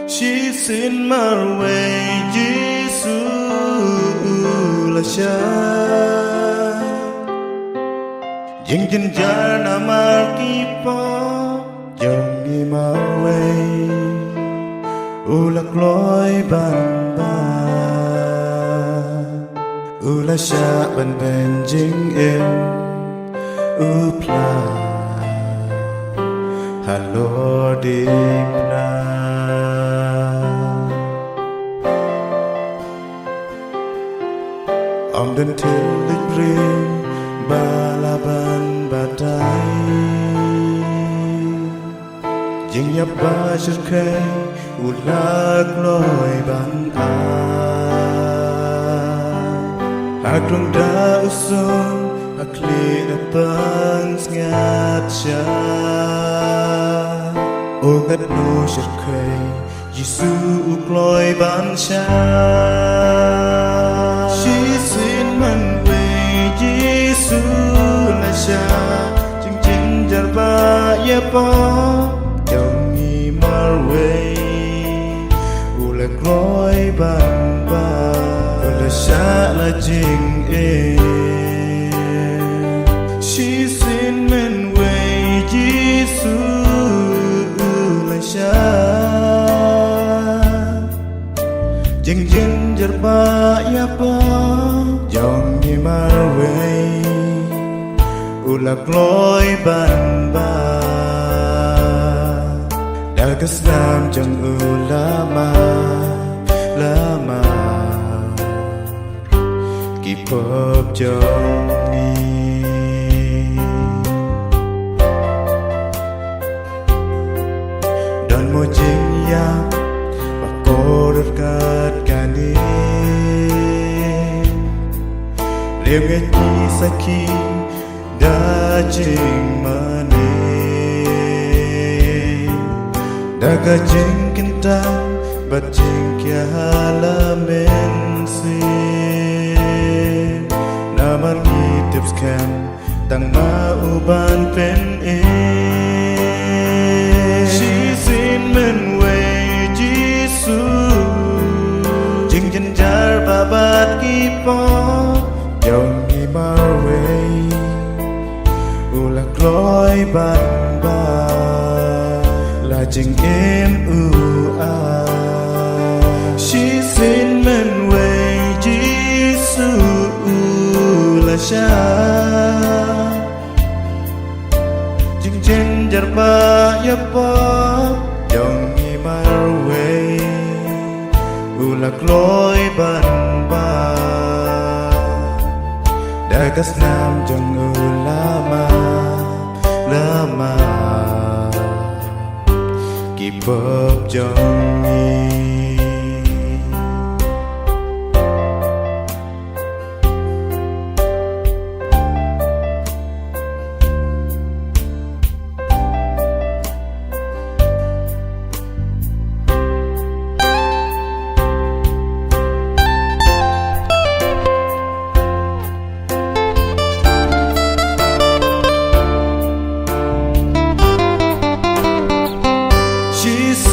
She sin marway Giêsu là cha Ding ding jar na mar ki pa Dòng đi marway U lạc lối ban ba U là cha ban bên ding em U pla Hello ding na Ông đến thiên lịch riêng ba la ban ba tay Dinh nhập ba chất khe U lạc lối ban a Hạc rung đá u sông Hạc lì đá ban ngát cha Ô ngát nô chất khe Giêsu u lối ban cha Xin mình về Giêsu là cha Chừng chừng jar ba ya pa Dòng nghi mar về U là glói ban ba U là cha là chừng xin mình về Giêsu là cha Chừng chừng jar ba ya pa Dòng đi mar về U lạc lối ban ba Đã cất nam chẳng U lama Kỳ phập trong nghi Đón môi chính ya Và cô đốt cất cả đi Liêu nghe chi sa khi đã trình mà nê Đã cả trình kinh ta Bật trình kia la men si Na mar nghi tips khen Tăng ma u ban pen e She xin men way Giêsu Trình chân jar ba bát ki po Dòng đi mar về U lạc lối ban ba Là trình em u a She xin mình về Giêsu là cha Trình trên jar ba ya pa Dòng đi mar về U lạc lối ban ba Đã cất nam chẳng U lama Kỳ phập trong nghi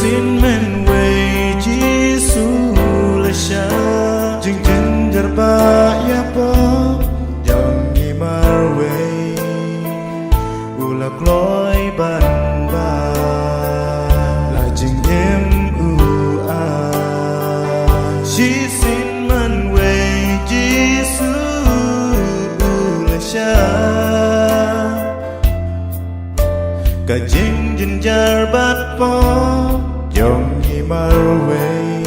Xin mình về Giêsu là cha Chừng chừng jar ba ya pa Dòng nghi mar về U lạc lối ban ba Là chừng em u a She xin mình về Giêsu là cha Cả chừng chừng jar bát po Dòng nghi mar về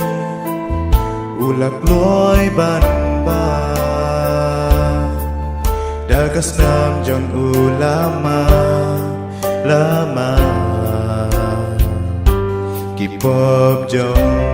U lạc lối ban ba Đã cất nam chẳng U lama Kỳ phập trong